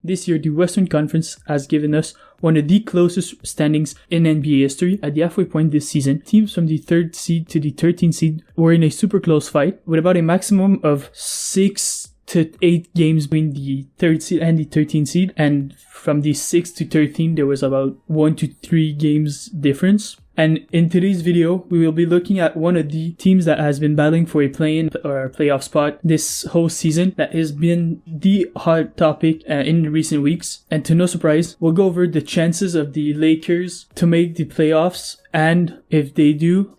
This year, the Western Conference has given us one of the closest standings in NBA history. At the halfway point this season, teams from the 3rd seed to the 13th seed were in a super close fight with about a maximum of 6 to 8 games between the 3rd seed and the 13th seed, and from the 6th to 13th there was about 1 to 3 games difference. And in today's video, we will be looking at one of the teams that has been battling for a play-in or a playoff spot this whole season. That has been the hot topic in recent weeks. And to no surprise, we'll go over the chances of the Lakers to make the playoffs, and if they do,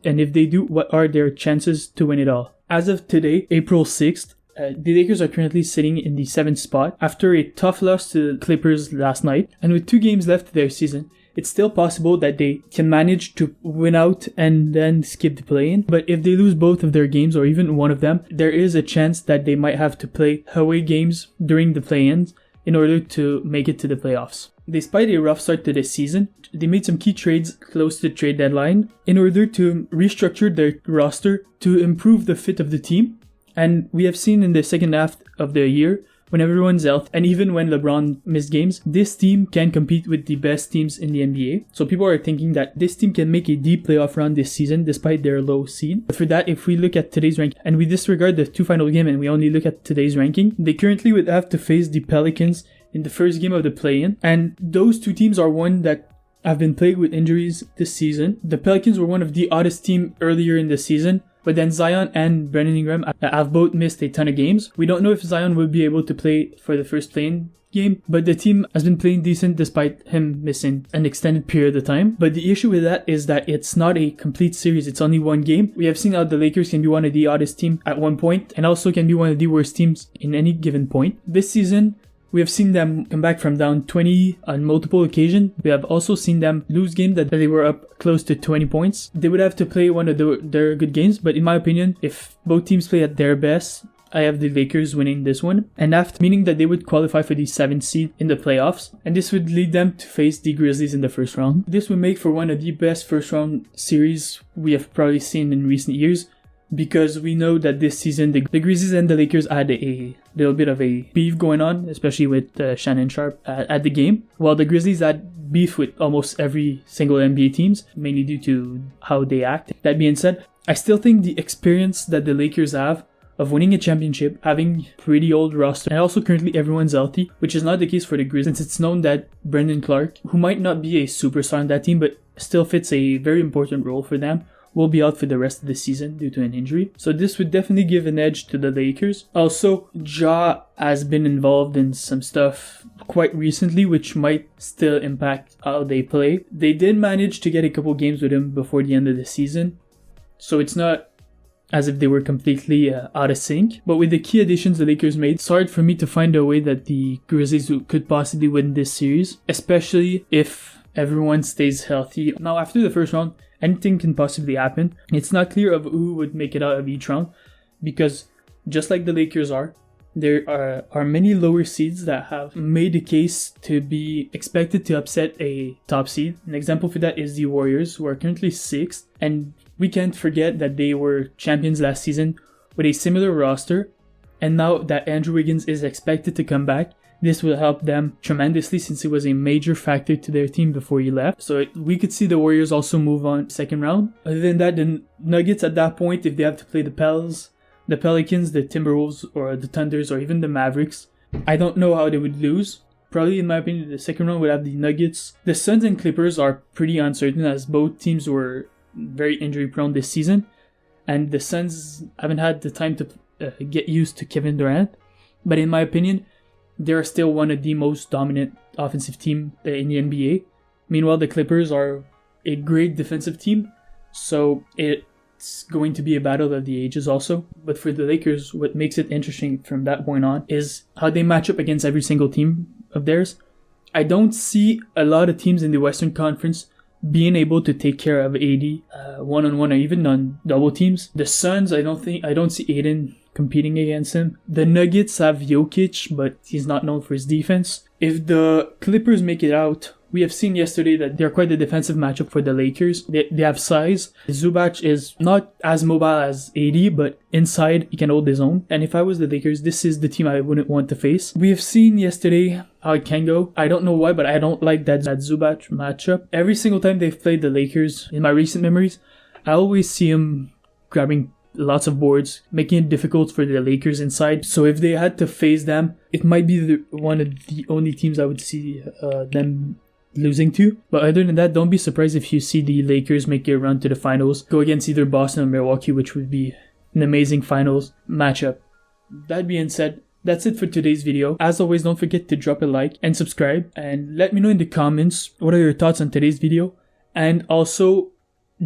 what are their chances to win it all. As of today, April 6th, the Lakers are currently sitting in the 7th spot after a tough loss to the Clippers last night. And with 2 games left of their season, it's still possible that they can manage to win out and then skip the play-in. But if they lose both of their games or even one of them, there is a chance that they might have to play away games during the play-ins in order to make it to the playoffs. Despite a rough start to this season, they made some key trades close to the trade deadline in order to restructure their roster to improve the fit of the team. And we have seen in the second half of the year, when everyone's healthy, and even when LeBron missed games, this team can compete with the best teams in the NBA. So people are thinking that this team can make a deep playoff run this season despite their low seed. But for that, if we look at today's ranking, and we disregard the 2 final games and we only look at today's ranking, they currently would have to face the Pelicans in the first game of the play-in. And those 2 teams are one that have been plagued with injuries this season. The Pelicans were one of the oddest teams earlier in the season, but then Zion and Brandon Ingram have both missed a ton of games. We don't know if Zion will be able to play for the first play-in game, but the team has been playing decent despite him missing an extended period of time. But the issue with that is that it's not a complete series, it's only 1 game. We have seen how the Lakers can be one of the oddest teams at one point, and also can be one of the worst teams in any given point. This season, we have seen them come back from down 20 on multiple occasions. We have also seen them lose games that they were up close to 20 points. They would have to play one of their good games, but in my opinion, if both teams play at their best, I have the Lakers winning this one, and after, meaning that they would qualify for the 7th seed in the playoffs, and this would lead them to face the Grizzlies in the first round. This would make for one of the best first round series we have probably seen in recent years, because we know that this season the Grizzlies and the Lakers had a little bit of a beef going on, especially with Shannon Sharpe at the game, while the Grizzlies had beef with almost every single NBA teams, mainly due to how they act. That being said, I still think the experience that the Lakers have of winning a championship, having pretty old roster, and also currently everyone's healthy, which is not the case for the Grizzlies, since it's known that Brandon Clark, who might not be a superstar on that team but still fits a very important role for them, will be out for the rest of the season due to an injury. So this would definitely give an edge to the Lakers. Also, Ja has been involved in some stuff quite recently, which might still impact how they play. They did manage to get a couple games with him before the end of the season, so it's not as if they were completely out of sync. But with the key additions the Lakers made, it's hard for me to find a way that the Grizzlies could possibly win this series, especially if everyone stays healthy. Now, after the first round, anything can possibly happen. It's not clear of who would make it out of each round, because just like the Lakers are, there are many lower seeds that have made the case to be expected to upset a top seed. An example for that is the Warriors, who are currently 6th, and we can't forget that they were champions last season with a similar roster, and now that Andrew Wiggins is expected to come back, this will help them tremendously since it was a major factor to their team before he left. So we could see the Warriors also move on second round. Other than that, the Nuggets at that point, if they have to play the Pelicans, the Timberwolves, or the Thunders, or even the Mavericks, I don't know how they would lose. Probably, in my opinion, the second round would have the Nuggets. The Suns and Clippers are pretty uncertain, as both teams were very injury prone this season, and the Suns haven't had the time to get used to Kevin Durant. But in my opinion, they're still one of the most dominant offensive team in the NBA. Meanwhile, the Clippers are a great defensive team, so it's going to be a battle of the ages also. But for the Lakers, what makes it interesting from that point on is how they match up against every single team of theirs. I don't see a lot of teams in the Western Conference being able to take care of AD one-on-one or even on double teams. The Suns, I don't see Aiden competing against him. The Nuggets have Jokic, but he's not known for his defense. If the Clippers make it out We have seen yesterday that they're quite a defensive matchup for the Lakers. They have size. Zubac is not as mobile as AD, but inside he can hold his own. And if I was the Lakers, this is the team I wouldn't want to face. We have seen yesterday how it can go. I don't know why, but I don't like that Zubac matchup. Every single time they've played the Lakers, in my recent memories, I always see him grabbing lots of boards, making it difficult for the Lakers inside. So if they had to face them, it might be one of the only teams I would see them losing to. But other than that, don't be surprised if you see the Lakers make a run to the finals, go against either Boston or Milwaukee, which would be an amazing finals matchup. That being said, that's it for today's video. As always, don't forget to drop a like and subscribe, and let me know in the comments what are your thoughts on today's video, and also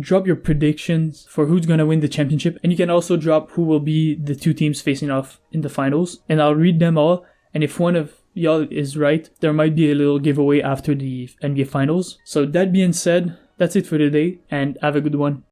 drop your predictions for who's gonna win the championship, and you can also drop who will be the two teams facing off in the finals, and I'll read them all. And if one of y'all is right, there might be a little giveaway after the NBA finals. So that being said, that's it for today, and have a good one.